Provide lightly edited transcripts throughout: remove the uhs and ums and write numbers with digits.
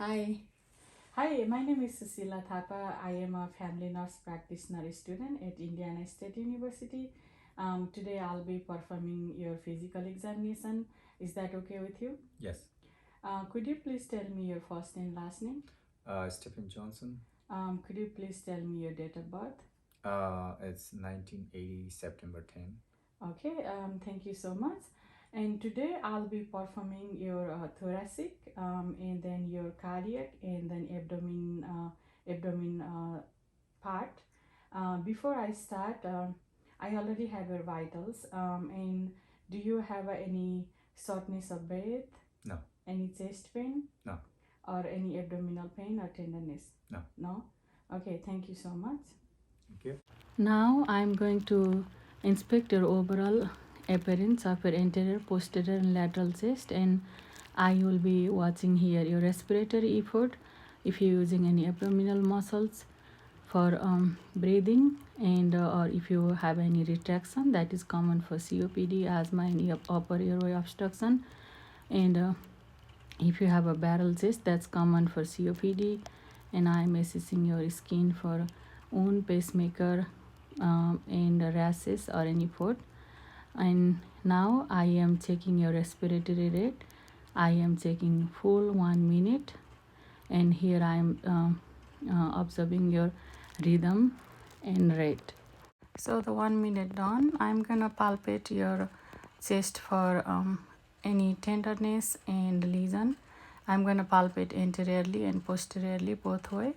Hi. Hi, my name is Susila Thapa. I am a family nurse practitioner student at Indiana State University. Today I'll be performing your physical examination. Is that okay with you? Yes. Could you please tell me your first and last name? Stephen Johnson. Could you please tell me your date of birth? It's 1980 September 10. Okay, thank you so much. And today I'll be performing your thoracic, and then your cardiac, and then abdomen part. Before I start, I already have your vitals. And do you have any shortness of breath, No. any chest pain, No. or any abdominal pain or tenderness? No. No? Okay, thank you so much. Thank you. Now I'm going to inspect your overall appearance of your anterior, posterior, and lateral chest, and I will be watching here your respiratory effort, if you're using any abdominal muscles for breathing, and or if you have any retraction that is common for COPD, asthma, and upper airway obstruction, and if you have a barrel chest that's common for COPD, and I'm assessing your skin for wound, pacemaker, and rashes or any foot. And now I am checking your respiratory rate. I am checking full 1 minute, and here I am observing your rhythm and rate. So the 1 minute done, I'm gonna palpate your chest for any tenderness and lesion. I'm gonna palpate anteriorly and posteriorly both way.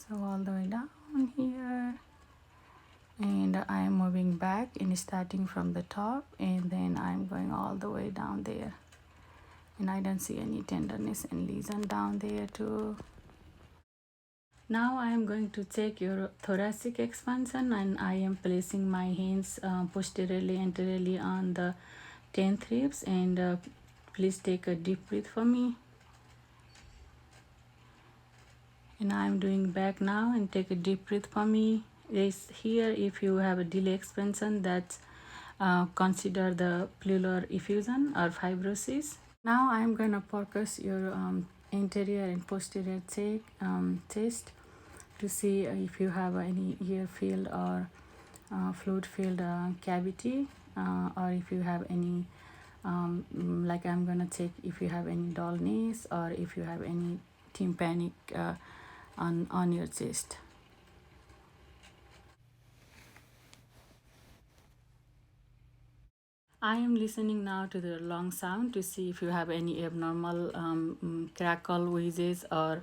So all the way down here, and I'm moving back and starting from the top, and then I'm going all the way down there, and I don't see any tenderness and lesion down there too. Now I am going to check your thoracic expansion, and I am placing my hands posteriorly, anteriorly on the 10th ribs, and please take a deep breath for me. And I am doing back now, and take a deep breath for me. Is here if you have a delay expansion, that's consider the pleural effusion or fibrosis. Now I am gonna focus your anterior and posterior chest to see if you have any ear field or fluid filled cavity, or if you have any like I'm gonna check if you have any dullness or if you have any tympanic on your chest. I am listening now to the lung sound to see if you have any abnormal crackle, wheezes, or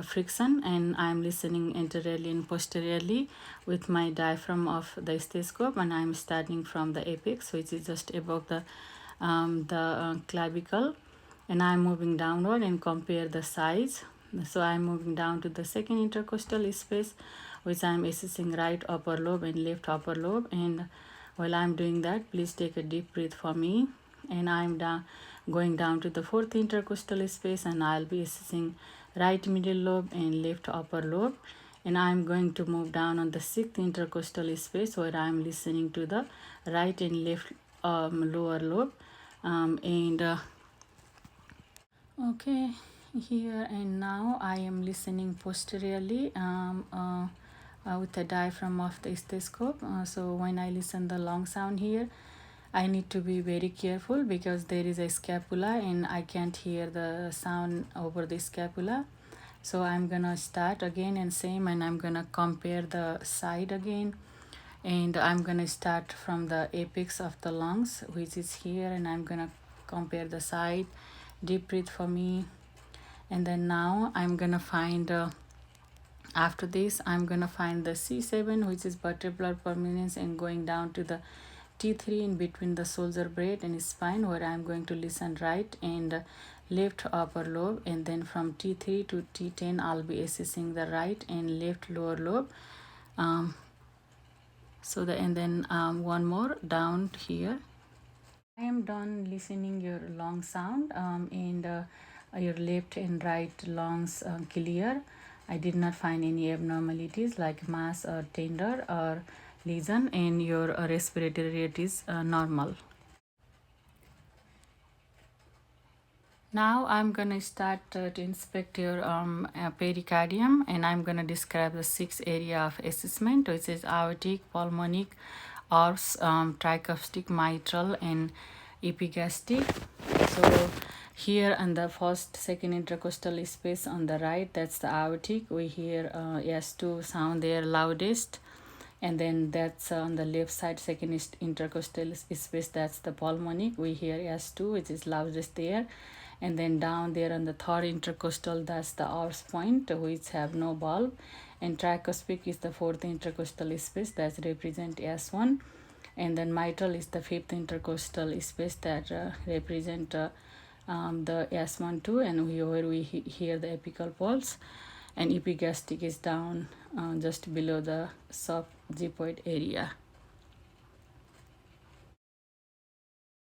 friction, and I am listening anteriorly and posteriorly with my diaphragm of the stethoscope, and I am starting from the apex, which is just above the clavicle, and I am moving downward and compare the size. So I am moving down to the second intercostal space, which I am assessing right upper lobe and left upper lobe. And while I'm doing that, please take a deep breath for me. And I'm going down to the fourth intercostal space, and I'll be assessing right middle lobe and left upper lobe. And I'm going to move down on the sixth intercostal space, where I'm listening to the right and left lower lobe. Okay, here and now I am listening posteriorly with the diaphragm of the stethoscope. So when I listen the long sound here, I need to be very careful because there is a scapula and I can't hear the sound over the scapula. So I'm gonna start again and same, and I'm gonna compare the side again, and I'm gonna start from the apex of the lungs, which is here, and I'm gonna compare the side. Deep breath for me. And then now I'm gonna find after this I'm gonna find the C7, which is vertebral prominence, and going down to the T3 in between the shoulder blade and spine, where I'm going to listen right and left upper lobe, and then from T3 to T10 I'll be assessing the right and left lower lobe. And then one more down here. I am done listening your long sound, and your left and right lungs clear. I did not find any abnormalities like mass or tender or lesion, and your respiratory rate is normal. Now I'm gonna start to inspect your pericardium, and I'm gonna describe the 6 area of assessment, which is aortic, pulmonic, orbs, tricuspid, mitral, and epigastric. So here on the first, second intercostal space on the right, that's the aortic. We hear S2 sound there loudest, and then that's on the left side, second is intercostal space, that's the pulmonic. We hear S2, which is loudest there, and then down there on the third intercostal, that's the ours point, which have no bulb, and tricuspid is the fourth intercostal space that represent S1, and then mitral is the fifth intercostal space that represent the S12, and where we hear the apical pulse, and epigastric is down just below the subxiphoid area.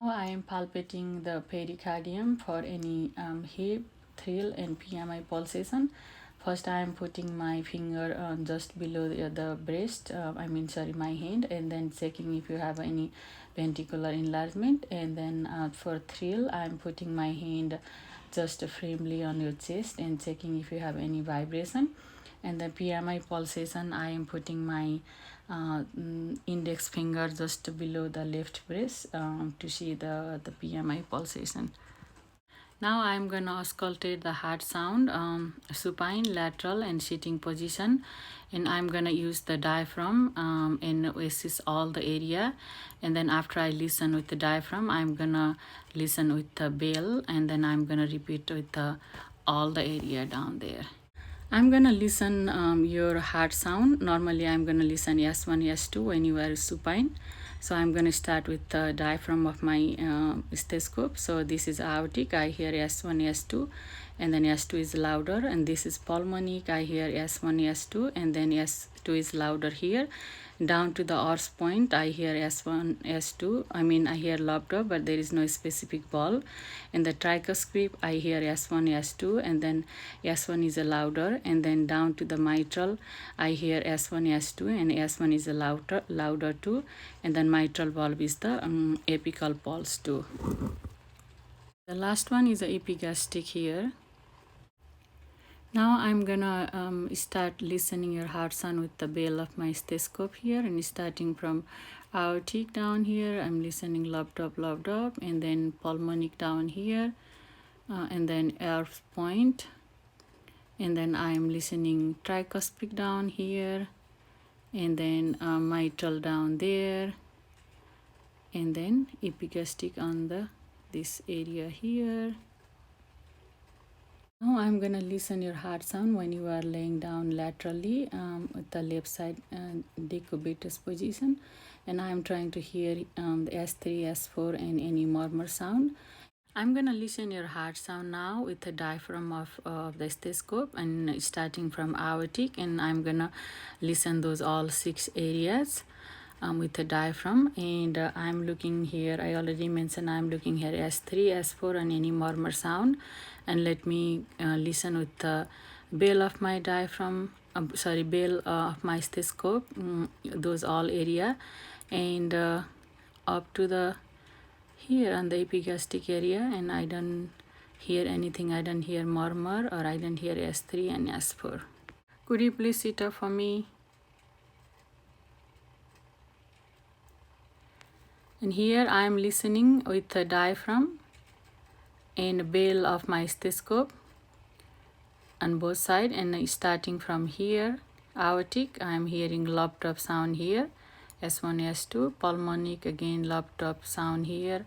Now I am palpating the pericardium for any hip, thrill, and PMI pulsation. First, I am putting my finger just below the breast, my hand, and then checking if you have any ventricular enlargement. And then for thrill, I am putting my hand just firmly on your chest and checking if you have any vibration. And the PMI pulsation, I am putting my index finger just below the left breast to see the PMI pulsation. Now I'm gonna auscultate the heart sound, supine, lateral, and sitting position, and I'm gonna use the diaphragm and assess all the area. And then after I listen with the diaphragm, I'm gonna listen with the bell, and then I'm gonna repeat with the all the area down there. I'm gonna listen your heart sound. Normally I'm gonna listen S1, S2 when you are supine. So I'm gonna start with the diaphragm of my stethoscope. So this is aortic, I hear S1, S2, and then S2 is louder, and this is pulmonic, I hear S1, S2, and then S2 is louder here. Down to the Ors point, I hear S1, S2. I hear lobed, but there is no specific ball. In the tricuspid, I hear S1, S2, and then S1 is a louder. And then down to the mitral, I hear S1, S2, and S1 is a louder too. And then mitral valve is the apical pulse too. The last one is the epigastric here. Now I'm gonna start listening your heart sound with the bell of my stethoscope here, and starting from aortic down here, I'm listening lobed up, and then pulmonic down here, and then Earth point, and then I'm listening tricuspid down here, and then mitral down there, and then epigastric on this area here. Now I'm gonna listen your heart sound when you are laying down laterally with the left side decubitus position, and I'm trying to hear the S3, S4, and any murmur sound. I'm gonna listen your heart sound now with the diaphragm of the stethoscope, and starting from aortic, and I'm gonna listen those all 6 areas with the diaphragm. And I'm looking here, I already mentioned I'm looking here S3, S4, and any murmur sound. And let me listen with the bell of my diaphragm, bell of my stethoscope, those all area, and up to the here on the epigastric area, and I don't hear anything. I don't hear murmur, or I don't hear S3 and S4. Could you please sit up for me? And here I am listening with the diaphragm and bell of my stethoscope on both sides, and starting from here, aortic, I am hearing lobed up sound here, S1, S2, pulmonic, again lobed up sound here,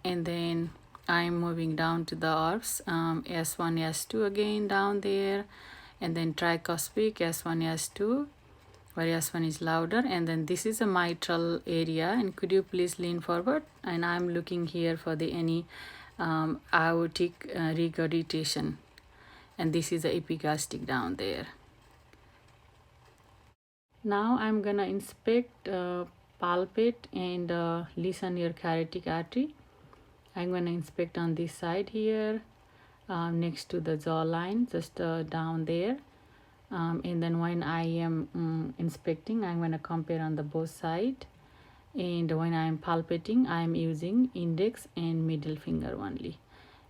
and then I'm moving down to the orbs, S1, S2 again down there, and then tricuspid, S1, S2, where S1 is louder, and then this is a mitral area. And could you please lean forward? And I'm looking here for the any aortic regurgitation, and this is the epigastric down there. Now I'm gonna inspect, palpate, and listen your carotid artery. I'm gonna inspect on this side here, next to the jawline, just down there. And then when I am inspecting, I'm gonna compare on the both side. And when I'm palpating, I'm using index and middle finger only.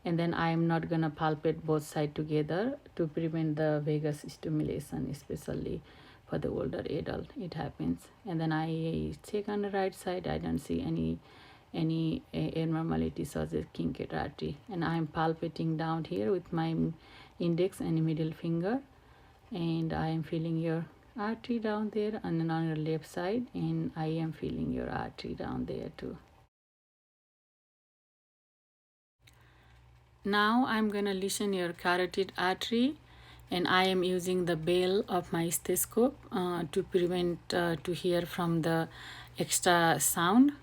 and then I am not gonna palpate both sides together to prevent the vagus stimulation, especially for the older adult it happens. And then I check on the right side, I don't see any abnormalities or the kinked artery, and I am palpating down here with my index and middle finger, and I am feeling your artery down there, and then on your left side, and I am feeling your artery down there too. Now I'm gonna listen your carotid artery, and I am using the bell of my stethoscope to prevent to hear from the extra sound.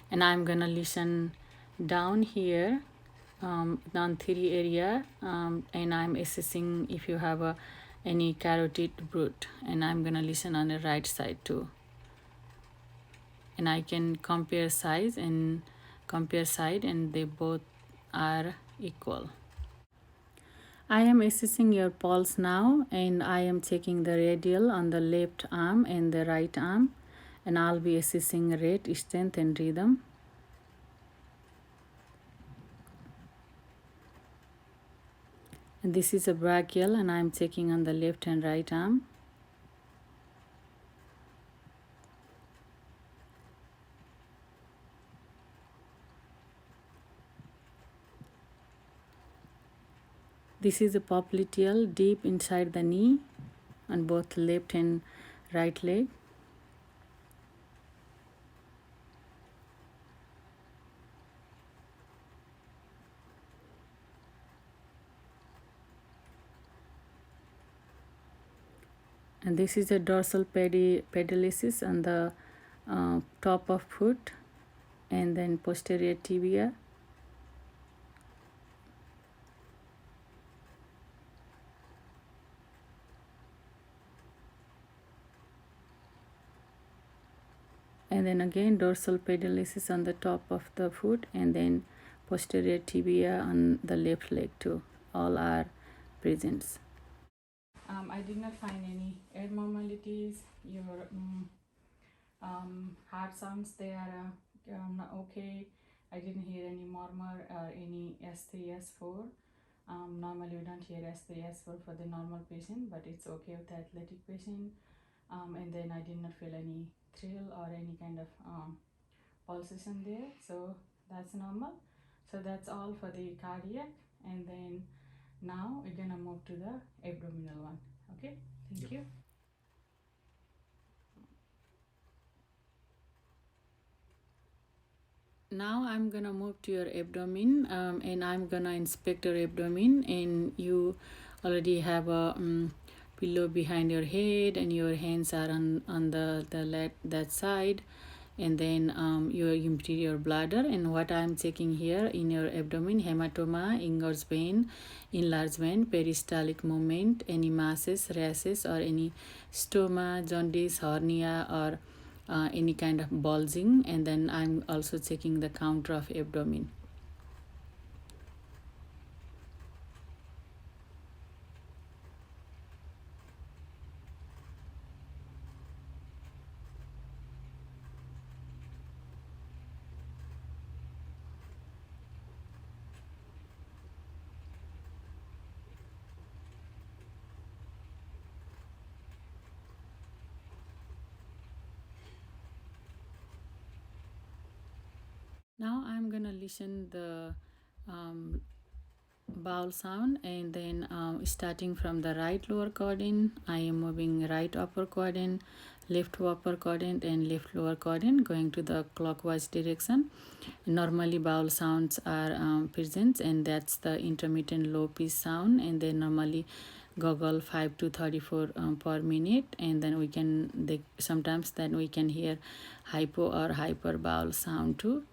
And I'm gonna listen down here, down 3 area, and I'm assessing if you have any carotid root, and I'm gonna listen on the right side too, and I can compare size and compare side, and they both are equal. I am assessing your pulse now, and I am checking the radial on the left arm and the right arm, and I'll be assessing rate, strength, and rhythm. And this is a brachial, and I'm checking on the left and right arm. This is a popliteal deep inside the knee on both left and right leg. And this is a dorsal pedalis on the top of foot, and then posterior tibia. And then again dorsal pedalis on the top of the foot, and then posterior tibia on the left leg too. All are present. I did not find any abnormalities. Your heart sounds, they are okay. I didn't hear any murmur or any S3, S4. Normally we don't hear S3, S4 for the normal patient, but it's okay with the athletic patient. And then I did not feel any thrill or any kind of pulsation there, so that's normal. So that's all for the cardiac, and then now we're gonna move to the abdominal one. Okay, thank you. Now I'm gonna move to your abdomen, and I'm gonna inspect your abdomen, and you already have a pillow behind your head, and your hands are on that side, and then your interior bladder. And what I'm checking here in your abdomen: hematoma, Inger's vein, enlargement, peristaltic movement, any masses, rashes, or any stoma, jaundice, hernia, or any kind of bulging. And then I'm also checking the counter of abdomen. Now I'm gonna listen the bowel sound, and then starting from the right lower quadrant, I am moving right upper quadrant, left upper quadrant, and left lower quadrant, going to the clockwise direction. Normally bowel sounds are present, and that's the intermittent low pitch sound, and they normally goggle 5 to 34 per minute. And then sometimes then we can hear hypo or hyper bowel sound too.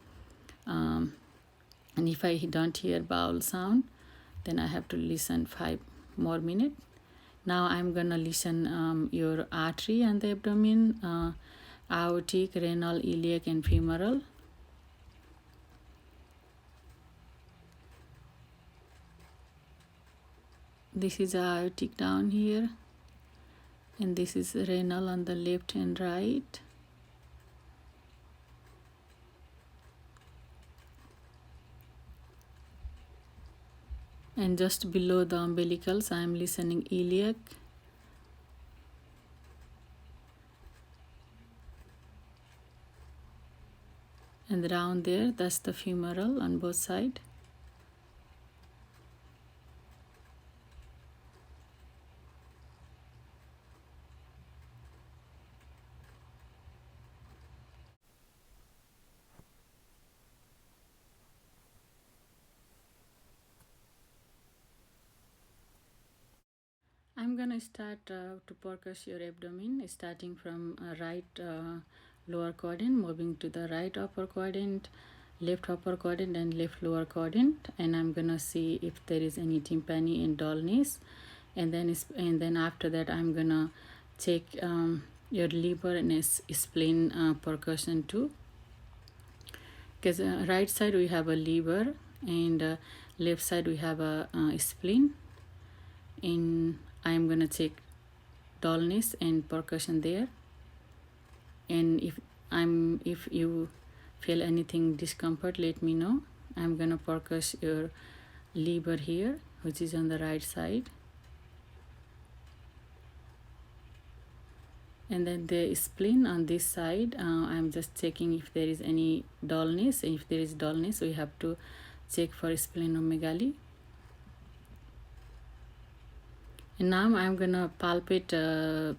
And if I don't hear bowel sound, then I have to listen 5 more minutes. Now I'm gonna listen your artery and the abdomen, aortic, renal, iliac, and femoral. This is aortic down here, and this is renal on the left and right. And just below the umbilicals I am listening iliac. And around there, that's the femoral on both sides. I'm gonna start to percuss your abdomen, starting from right lower quadrant, moving to the right upper quadrant, left upper quadrant, and left lower quadrant. And I'm gonna see if there is any tympani and dullness. And then after that, I'm gonna check your liver and spleen percussion too. Because right side we have a liver, and left side we have a spleen. And I'm gonna check dullness and percussion there. And if you feel anything discomfort, let me know. I'm gonna percuss your liver here, which is on the right side. And then the spleen on this side, I'm just checking if there is any dullness. If there is dullness, we have to check for splenomegaly. And now I'm gonna palpate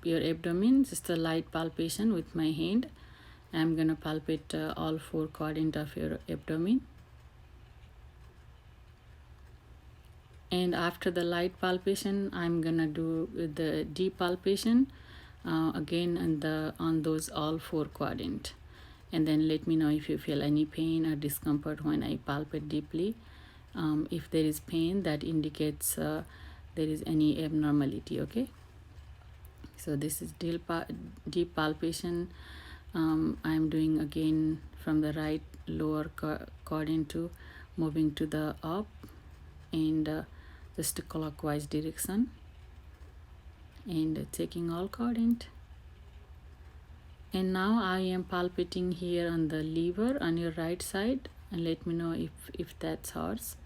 your abdomen, just a light palpation with my hand. I'm gonna palpate all four quadrants of your abdomen. And after the light palpation, I'm gonna do the deep palpation again on those all four quadrants. And then let me know if you feel any pain or discomfort when I palpate deeply. If there is pain, that indicates there is any abnormality. Okay, so this is deep palpation. I'm doing again from the right lower quadrant to moving to the up and just clockwise direction, and checking all quadrant. And now I am palpating here on the liver on your right side, and let me know if that hurts.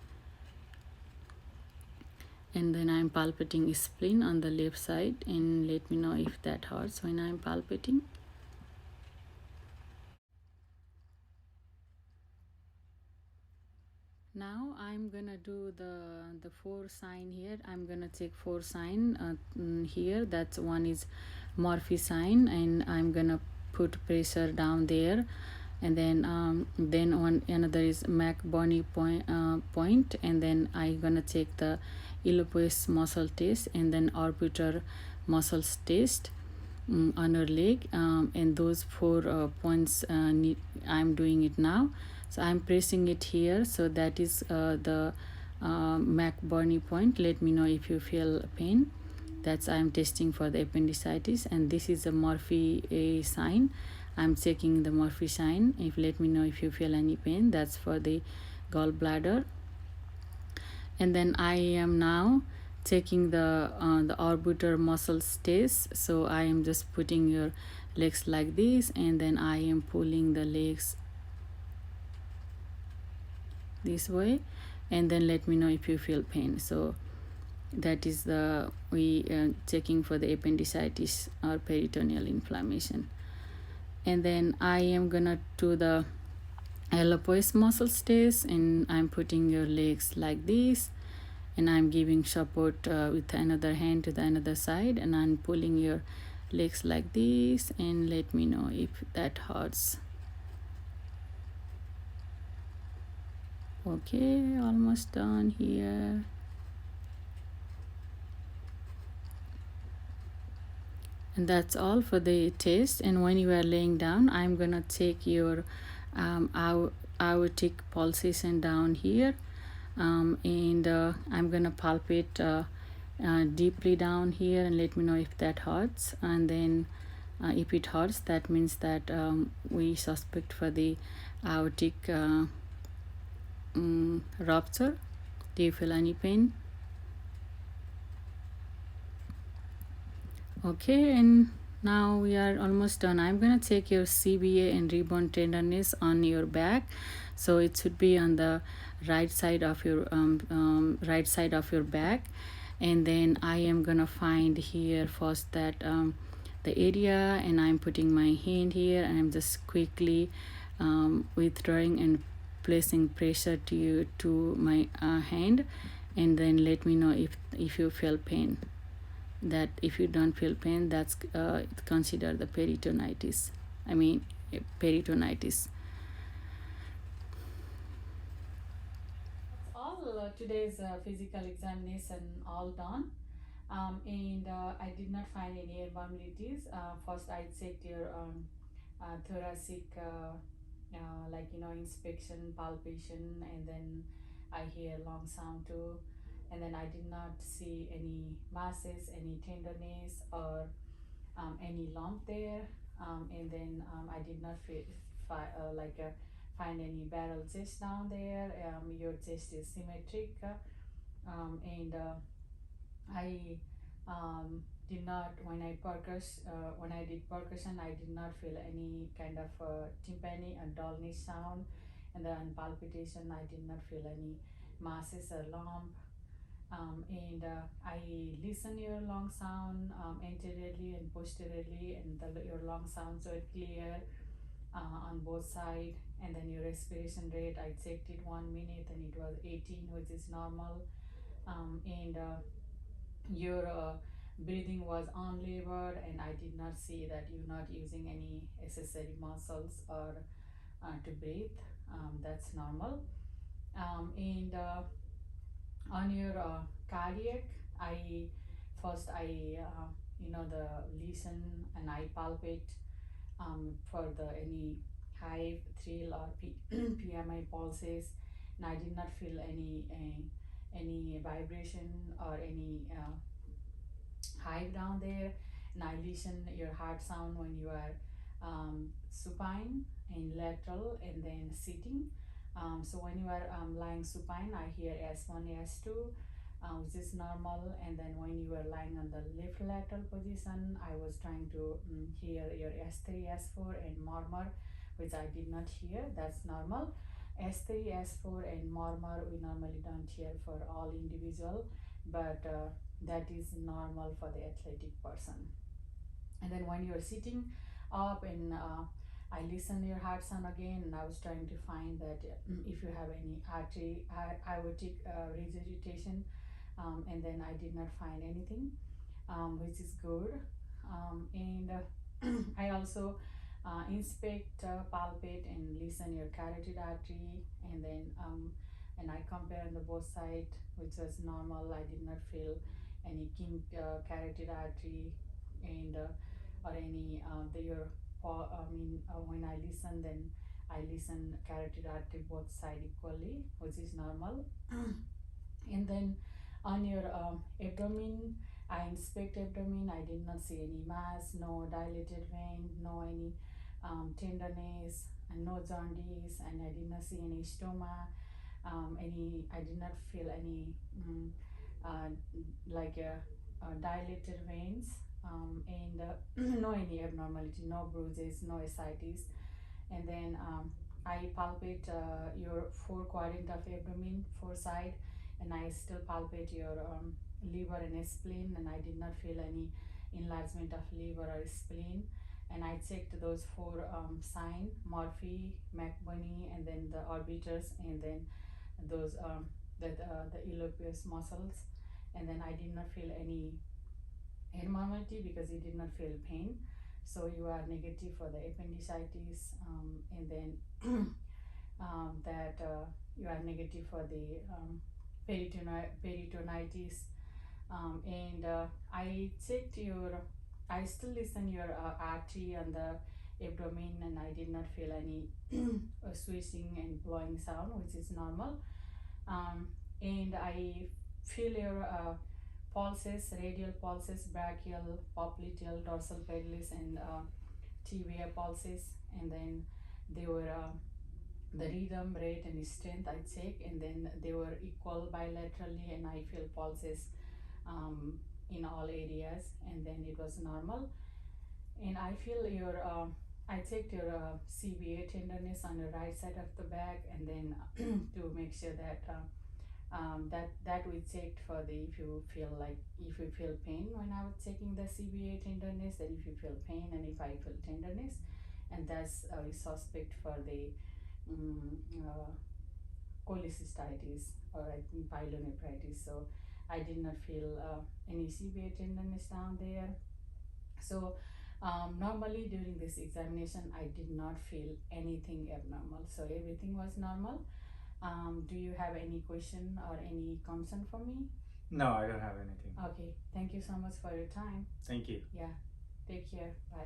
And then I'm palpating spleen on the left side, and let me know if that hurts when I'm palpating. Now I'm gonna do the four sign here. I'm gonna check four sign here. That's one is Murphy sign, and I'm gonna put pressure down there. And then on another is McBurney point, and then I'm gonna check the iliopsoas muscle test, and then orbital muscles test on her leg. And those four points I'm doing it now. So I'm pressing it here. So that is the McBurney point. Let me know if you feel pain. That's I'm testing for the appendicitis. And this is a Murphy sign. I'm checking the Murphy sign. If let me know if you feel any pain. That's for the gallbladder. And then I am now checking the orbital muscles test. So I am just putting your legs like this, and then I am pulling the legs this way, and then let me know if you feel pain. So that is the checking for the appendicitis or peritoneal inflammation. And then I am gonna do the iliopsoas muscles test, and I'm putting your legs like this, and I'm giving support with another hand to the another side, and I'm pulling your legs like this, and let me know if that hurts. Okay, almost done here. And that's all for the test. And when you are laying down, I'm gonna take your aortic pulsation down here, and I'm gonna palpate deeply down here, and let me know if that hurts. And then if it hurts, that means that we suspect for the aortic rupture. Do you feel any pain? Okay, and now we are almost done. I'm gonna check your CBA and rebound tenderness on your back. So it should be on the right side of your back. And then I am gonna find here first that the area, and I'm putting my hand here, and I'm just quickly withdrawing and placing pressure to my hand. And then let me know if you feel pain. That if you don't feel pain, that's considered the peritonitis. I mean peritonitis. All today's physical examination all done. And I did not find any abnormalities. First, I checked your thoracic, like inspection, palpation, and then I hear long sound too. And then I did not see any masses, any tenderness, or any lump there. And then I did not find any barrel chest down there. Your chest is symmetric, and I did not when I did percussion. I did not feel any kind of timpani and dullness sound, and then palpitation. I did not feel any masses or lump. And I listen your long sound anteriorly and posteriorly, and your long sounds are clear on both sides. And then your respiration rate, I checked it 1 minute and it was 18, which is normal. And your breathing was unlabored, and I did not see that you're not using any accessory muscles or to breathe. That's normal. And on your cardiac, I first I the listen and I palpate for the any high thrill or PMI pulses, and I did not feel any vibration or any hive down there. And I listen your heart sound when you are supine and lateral and then sitting. So when you are lying supine, I hear S1, S2, which is normal. And then when you are lying on the left lateral position, I was trying to hear your S3, S4 and murmur, which I did not hear. That's normal. S3, S4 and murmur we normally don't hear for all individual, but that is normal for the athletic person. And then when you're sitting up, and I listen your heart sound again, and I was trying to find that if you have any aortic regurgitation, and then I did not find anything, which is good. And I also inspect, palpate, and listen your carotid artery, and then and I compare on the both side, which was normal. I did not feel any kinked carotid artery, and or any when I listen, then I listen carotid artery both side equally, which is normal. And then on your abdomen, I inspect abdomen. I did not see any mass, no dilated vein, no any tenderness, and no jaundice, and I did not see any stoma. I did not feel any uh, like dilated veins, and no any abnormality, no bruises, no ascites. And then I palpate your four quadrant of abdomen, four side, and I still palpate your liver and spleen, and I did not feel any enlargement of liver or spleen. And I checked those four sign: Murphy, McBurney, and then the orbiters, and then those the iliopsoas muscles. And then I did not feel any abnormality because you did not feel pain. So you are negative for the appendicitis, and then that you are negative for the peritonitis. And I checked your, I still listen your artery on the abdomen, and I did not feel any swishing and blowing sound, which is normal. And I feel your pulses, radial pulses, brachial, popliteal, dorsal pedalis, and tibia pulses. And then they were the rhythm, rate, and strength I check, and then they were equal bilaterally, and I feel pulses in all areas, and then it was normal. And I feel your I checked your CBA tenderness on the right side of the back, and then to make sure that that we checked for the if you feel pain when I was checking the CBA tenderness, that if you feel pain and if I feel tenderness, and that's we suspect for the um, uh, cholecystitis or I think pyelonephritis. So I did not feel any CBA tenderness down there. So normally during this examination, I did not feel anything abnormal. So everything was normal. Do you have any question or any concern for me? No, I don't have anything. Okay, thank you so much for your time. Thank you. Yeah, take care. Bye.